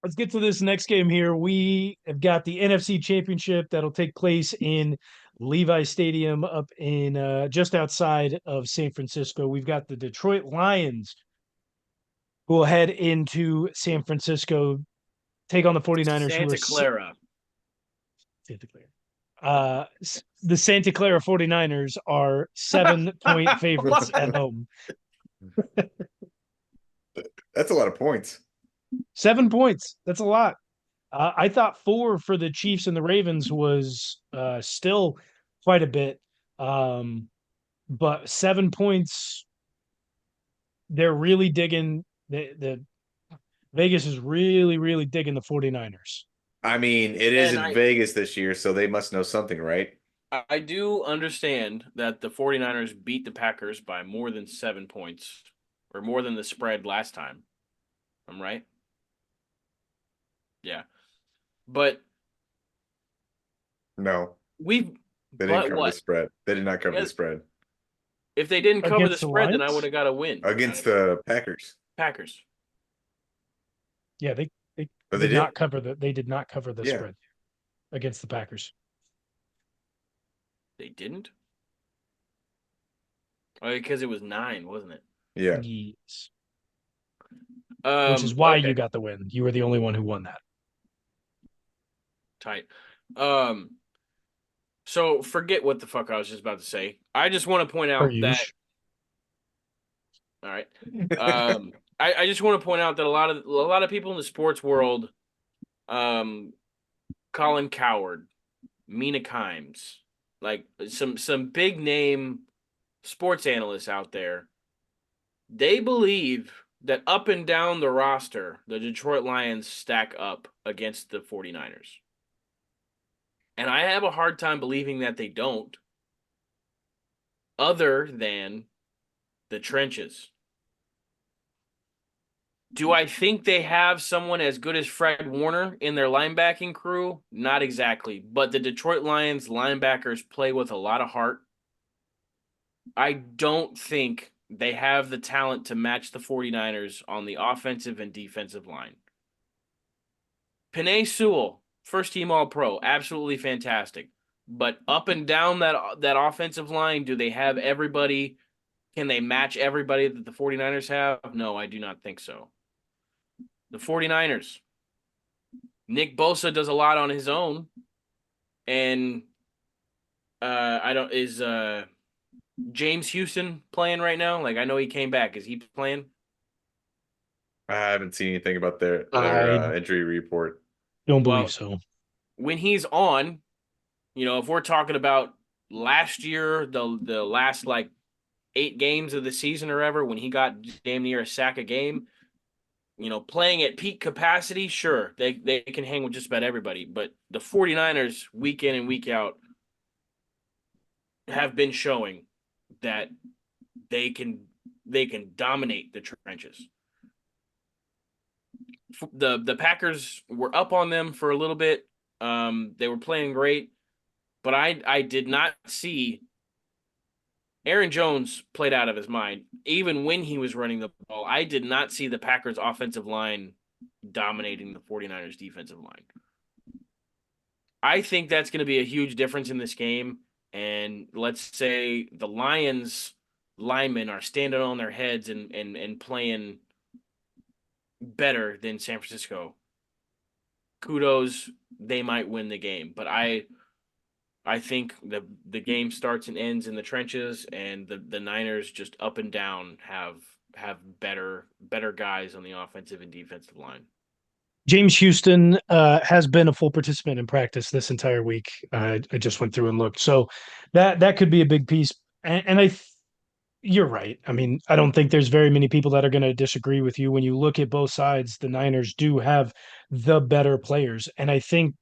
let's get to this next game here. We have got the NFC Championship that'll take place in Levi Stadium up in just outside of San Francisco. We've got the Detroit Lions who will head into San Francisco, take on the 49ers, who are Santa Clara. Santa Clara. The Santa Clara 49ers are 7-point favorites at What? home. That's a lot of points. 7 points. That's a lot. I thought four for the Chiefs and the Ravens was still quite a bit. But 7 points, they're really digging the Vegas is really, really digging the 49ers. I mean, it is And in Vegas this year, so they must know something, right? I do understand that the 49ers beat the Packers by more than 7 points, or more than the spread last time. I'm right? Yeah. But No, we've they didn't but cover the what? spread. They did not cover the Yes, spread if they didn't cover the Against the spread, then I Lions? would have got a win. against the Packers. Packers. Yeah, they Oh, they did did? not cover the Yeah. spread against the Packers. They didn't? Oh, because it was 9, wasn't it? Yeah. Yes. Which is why you Okay. got the win. You were the only one who won that. Tight. So forget what the fuck I was just about to say. I just want to point Per out that usual. all right. I just want to point out that a lot of people in the sports world, Colin Coward, Mina Kimes, like some big name sports analysts out there, they believe that up and down the roster, the Detroit Lions stack up against the 49ers. And I have a hard time believing that they don't, other than the trenches. Do I think they have someone as good as Fred Warner in their linebacking crew? Not exactly. But the Detroit Lions linebackers play with a lot of heart. I don't think they have the talent to match the 49ers on the offensive and defensive line. Penei Sewell, first team All Pro, absolutely fantastic. But up and down that offensive line, do they have everybody? Can they match everybody that the 49ers have? No, I do not think so. The 49ers, Nick Bosa does a lot on his own. And I don't is James Houston playing right now? Like, I know he came back. Is he playing? I haven't seen anything about their I injury report. don't believe Well, so. when he's on, if we're talking about last year, the last like 8 games of the season or ever, when he got damn near a sack a game, playing at peak capacity, sure, they can hang with just about everybody. But the 49ers, week in and week out, have been showing that they can dominate the trenches. The Packers were up on them for a little bit. They were playing great, but I did not see Aaron Jones played out of his mind. Even when he was running the ball, I did not see the Packers offensive line dominating the 49ers defensive line. I think that's going to be a huge difference in this game. And let's say the Lions linemen are standing on their heads and playing better than San Francisco. Kudos, they might win the game. But I think the game starts and ends in the trenches, and the Niners just up and down have better guys on the offensive and defensive line. James Houston has been a full participant in practice this entire week. I just went through and looked, so that could be a big piece. And you're right. I mean, I don't think there's very many people that are going to disagree with you. When you look at both sides, the Niners do have the better players, and I think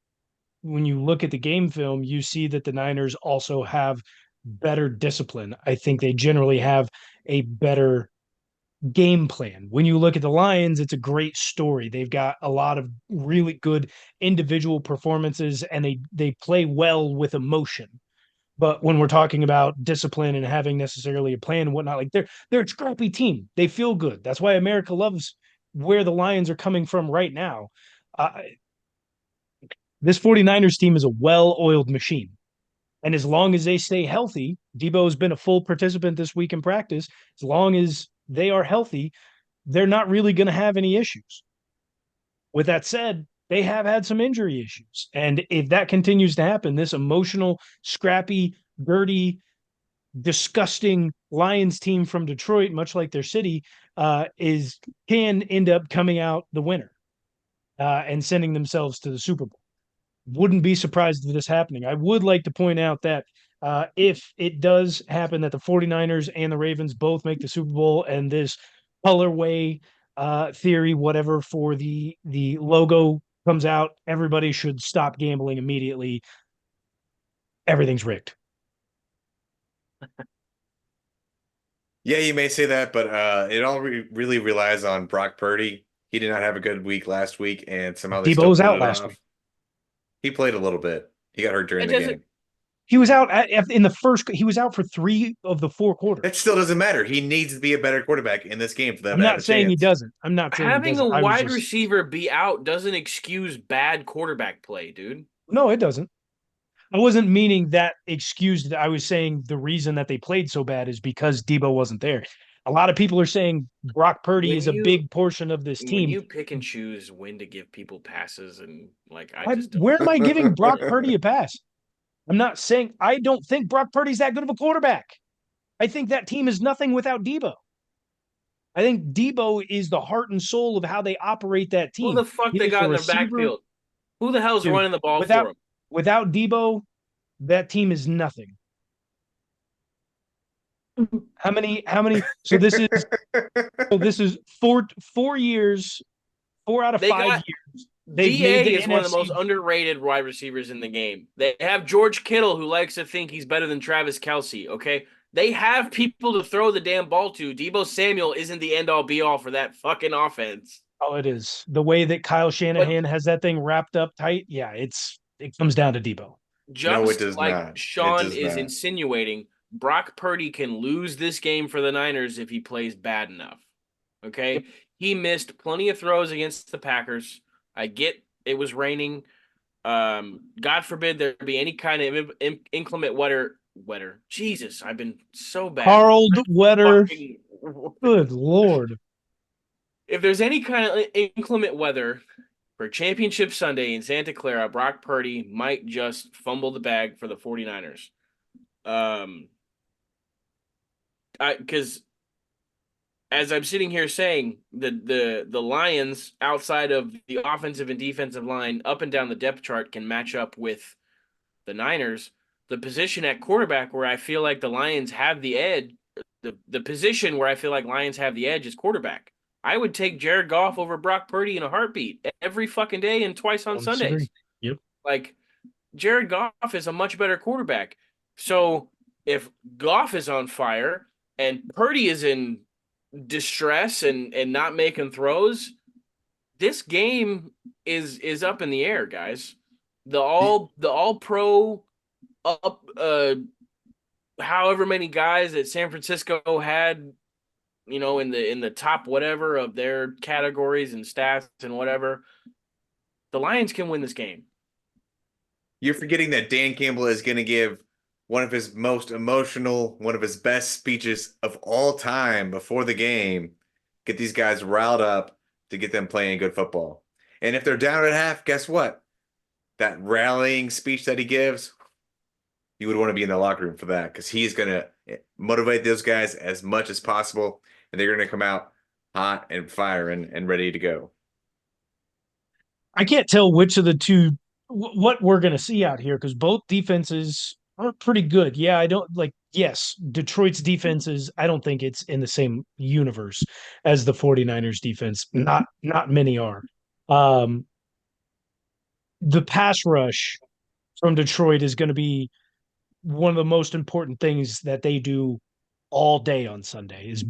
when you look at the game film, you see that the Niners also have better discipline. I think they generally have a better game plan. When you look at the Lions, it's a great story. They've got a lot of really good individual performances and they play well with emotion. But when we're talking about discipline and having necessarily a plan and whatnot, like they're a scrappy team. They feel good. That's why America loves where the Lions are coming from right now. This 49ers team is a well-oiled machine. And as long as they stay healthy, Debo has been a full participant this week in practice. As long as they are healthy, they're not really going to have any issues. With that said, they have had some injury issues. And if that continues to happen, this emotional, scrappy, dirty, disgusting Lions team from Detroit, much like their city, can end up coming out the winner and sending themselves to the Super Bowl. Wouldn't be surprised if this happening. I would like to point out that if it does happen that the 49ers and the Ravens both make the Super Bowl and this colorway theory, whatever, for the logo comes out, everybody should stop gambling immediately. Everything's rigged. Yeah, you may say that, but it all really relies on Brock Purdy. He did not have a good week last week, and somehow they Debo still was pulled out it last off. week. He played a little bit. He got hurt during It the doesn't. game. He was out in the first. He was out for 3 of the 4 quarters. That still doesn't matter. He needs to be a better quarterback in this game for them I'm to have not a saying he chance. doesn't. I'm not saying Having he a doesn't. I was wide just, receiver be out doesn't excuse bad quarterback play, dude. no, it doesn't. I wasn't meaning that excused. I was saying the reason that they played so bad is because Debo wasn't there. A lot of people are saying Brock Purdy When is a you big portion of this when team. you pick and choose when to give people passes and like I just don't. Where am I giving Brock Purdy a pass? I'm not saying I don't think Brock Purdy's that good of a quarterback. I think that team is nothing without Debo. I think Debo is the heart and soul of how they operate that Who team. the fuck He they is the got in their receiver. backfield? Who the hell's Dude, running the ball without for him? without Debo, that team is nothing. How many? So this is 4 years, 4 out of They 5 got years. They've made DA the is one of the most NFC. underrated wide receivers in the game. They have George Kittle, who likes to think he's better than Travis Kelce. Okay, they have people to throw the damn ball to. Debo Samuel isn't the end all be all for that fucking offense. Oh, it is the way that Kyle But Shanahan has that thing wrapped up tight. Yeah, it comes down to Debo. No, it just does like not. It Sean does is not. insinuating, Brock Purdy can lose this game for the Niners if he plays bad enough. Okay, Yep. he missed plenty of throws against the Packers. I get it was raining. God forbid there be any kind of inclement weather. Jesus, I've been so bad. Carl Wetter. Fucking- Good Lord. If there's any kind of inclement weather for Championship Sunday in Santa Clara, Brock Purdy might just fumble the bag for the 49ers. Because as I'm sitting here saying, the Lions, outside of the offensive and defensive line, up and down the depth chart, can match up with the Niners. The position at quarterback where I feel like the Lions have the edge, the position where I feel like Lions have the edge is quarterback. I would take Jared Goff over Brock Purdy in a heartbeat every fucking day and twice on Sundays. Yep. Like, Jared Goff is a much better quarterback. So if Goff is on fire and Purdy is in distress and not making throws, this game is up in the air, guys. The all pro up however many guys that San Francisco had, in the top whatever of their categories and stats and whatever, the Lions can win this game. You're forgetting that Dan Campbell is going to give one of his most emotional, one of his best speeches of all time before the game. Get these guys riled up to get them playing good football. And if they're down at half, guess what? That rallying speech that he gives, you would want to be in the locker room for that because he's going to motivate those guys as much as possible. And they're going to come out hot and firing and ready to go. I can't tell which of the two what we're going to see out here because both defenses are pretty good. Yeah, I don't like. Yes, Detroit's defenses. I don't think it's in the same universe as the 49ers defense. Not many are. The pass rush from Detroit is going to be one of the most important things that they do all day on Sunday is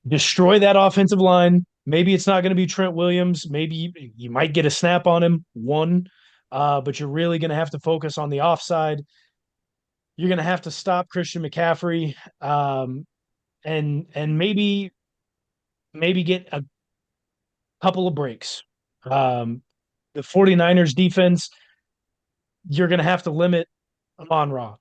destroy that offensive line. Maybe it's not going to be Trent Williams. Maybe you might get a snap on him, but you're really going to have to focus on the offside. You're going to have to stop Christian McCaffrey, and maybe get a couple of breaks. The 49ers defense, you're going to have to limit Amon-Ra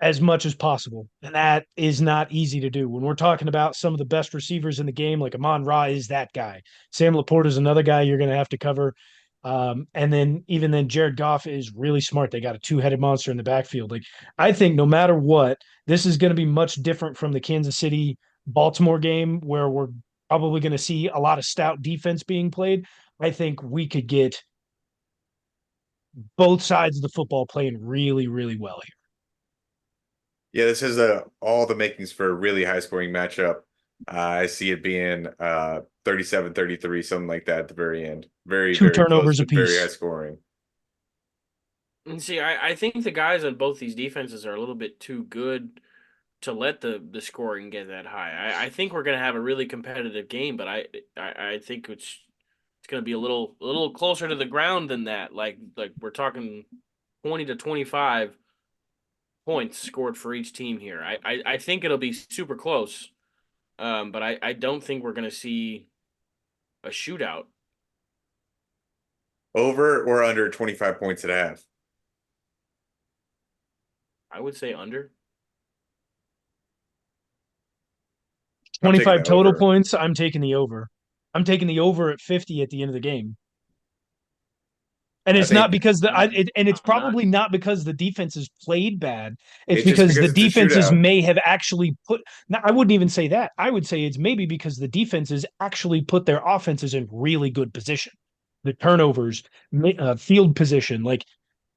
as much as possible. And that is not easy to do. When we're talking about some of the best receivers in the game, like Amon-Ra is that guy. Sam Laporta is another guy you're going to have to cover. And then even then, Jared Goff is really smart. They got a two-headed monster in the backfield. Like I think no matter what, this is going to be much different from the Kansas City Baltimore game where we're probably going to see a lot of stout defense being played. I think we could get both sides of the football playing really, really well here. Yeah, this is all the makings for a really high scoring matchup. I see it being 37-33, something like that at the very end. Very, Two very close, turnovers but very high apiece. scoring. And see, I think the guys on both these defenses are a little bit too good to let the scoring get that high. I think we're gonna have a really competitive game, but I think it's gonna be a little closer to the ground than that. Like we're talking 20 to 25 points scored for each team here. I think it'll be super close. But I don't think we're gonna see a shootout. Over or under 25 points at half? I would say under. I'm taking 25 the total over. points. I'm taking the over. I'm taking the over at 50 at the end of the game. And I it's not think because and it's I'm not. probably not because the defense has played bad. It's it's just because the because it's a defenses shootout. may have actually put. Now, I wouldn't even say that. I would say it's maybe because the defenses actually put their offenses in really good position. The turnovers, field position, like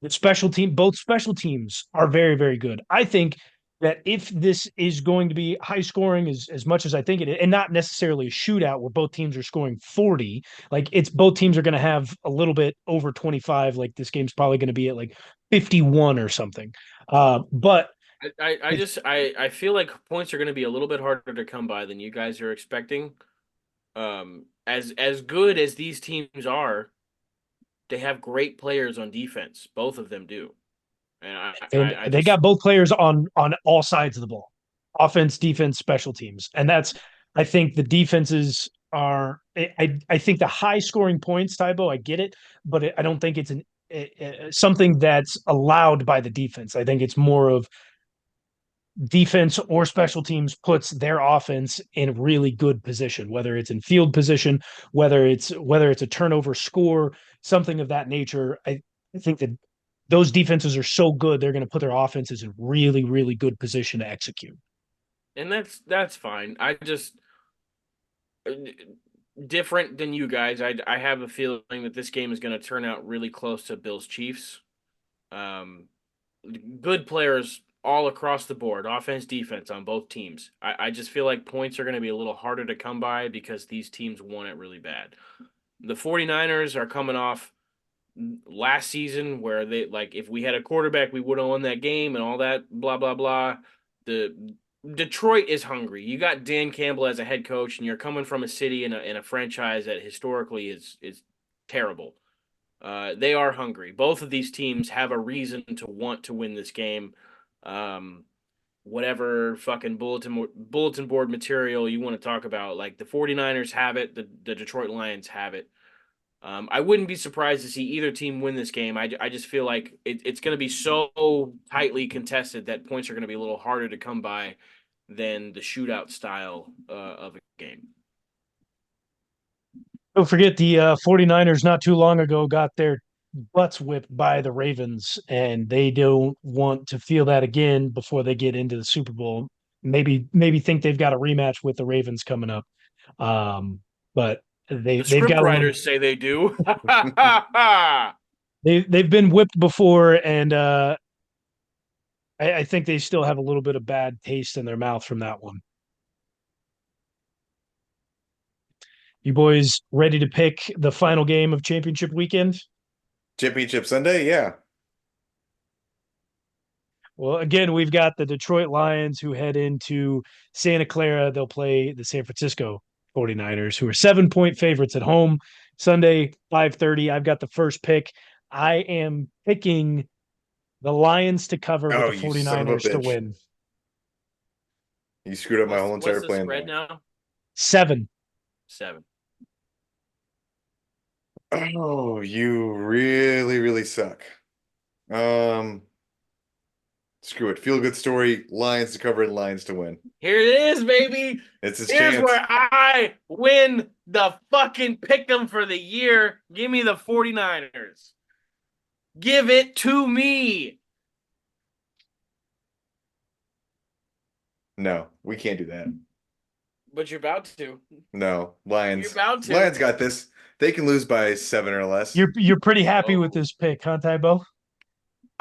the special team, both special teams are very, very good. I think that if this is going to be high scoring as much as I think it is, and not necessarily a shootout where both teams are scoring 40, like it's both teams are going to have a little bit over 25. Like this game's probably going to be at like 51 or something. But I it's just I feel like points are going to be a little bit harder to come by than you guys are expecting. As good as these teams are, they have great players on defense. Both of them do, and and I they just got both players on all sides of the ball, offense, defense, special teams, and that's I think the defenses are. I think the high scoring points, Tybo, I get it, but I don't think it's something that's allowed by the defense. I think it's more of defense or special teams puts their offense in really good position, whether it's in field position, whether it's a turnover score, something of that nature. I think that those defenses are so good they're going to put their offenses in really, really good position to execute. and that's fine. I just different than you guys. I have a feeling that this game is going to turn out really close to Bills Chiefs. Um, good players all across the board, offense, defense on both teams. I just feel like points are going to be a little harder to come by because these teams want it really bad. The 49ers are coming off last season where they like if we had a quarterback we would have won that game and all that blah blah blah. The Detroit is hungry. You got Dan Campbell as a head coach and you're coming from a city and a franchise that historically is terrible. They are hungry. Both of these teams have a reason to want to win this game. Um, Whatever fucking bulletin board material you want to talk about, like the 49ers have it, the Detroit Lions have it. I wouldn't be surprised to see either team win this game. I just feel like it's going to be so tightly contested that points are going to be a little harder to come by than the shootout style of a game. Don't forget the 49ers not too long ago got their butts whipped by the Ravens, and they don't want to feel that again before they get into the Super Bowl. Maybe think they've got a rematch with the Ravens coming up. But The they've script got a little writers say they do. they've been whipped before, and I think they still have a little bit of bad taste in their mouth from that one. You boys ready to pick the final game of championship weekend? Championship Sunday, yeah. Well, again, we've got the Detroit Lions who head into Santa Clara. They'll play the San Francisco 49ers, who are 7-point favorites at home. Sunday, 5:30. I've got the first pick. I am picking the Lions to cover with Oh, the you son of a 49ers to bitch. win. You screwed up my whole What's entire the plan spread there. now? 7. 7. Oh, you really, really suck. Um, Screw it. Feel good story. Lions to cover and Lions to win. Here it is, baby. It's his Here's chance. where I win the fucking pick'em for the year. Give me the 49ers. Give it to me. No, we can't do that. But you're about to. No, Lions. You're about to. Lions got this. They can lose by 7 or less. You're pretty happy with Oh. this pick, huh, Tybo?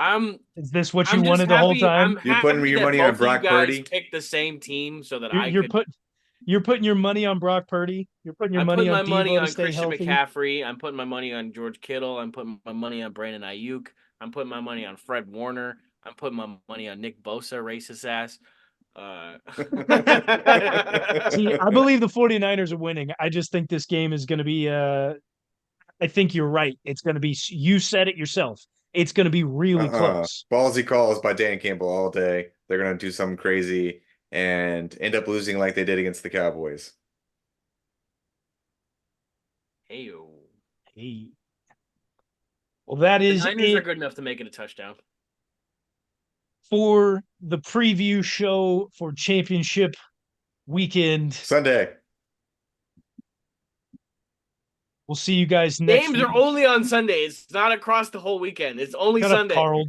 I'm Is this what you I'm just wanted the whole happy. I'm time? You're putting happy your that money on both of you Brock guys Purdy? picked the same team so that You're, I you're could. you're putting your money on Brock Purdy. You're putting your I'm money putting on my money Debo to on stay Christian healthy. McCaffrey. I'm putting my money on George Kittle. I'm putting my money on Brandon Ayuk. I'm putting my money on Fred Warner. I'm putting my money on Nick Bosa, racist ass. See, I believe the 49ers are winning. I just think this game is going to be I think you're right. It's going to be, you said it yourself. It's going to be really close. Ballsy calls by Dan Campbell all day. They're gonna do something crazy and end up losing like they did against the Cowboys. Heyo. Hey. Well, that The is Niners are it good enough to make it a touchdown. for the preview show for championship weekend. Sunday. We'll see you guys next Games week. are only on Sunday. It's not across the whole weekend. It's only Shut up, Sunday. Carl.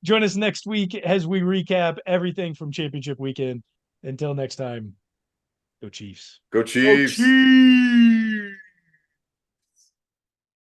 Join us next week as we recap everything from championship weekend. Until next time, go Chiefs. Go Go Chiefs. Chiefs!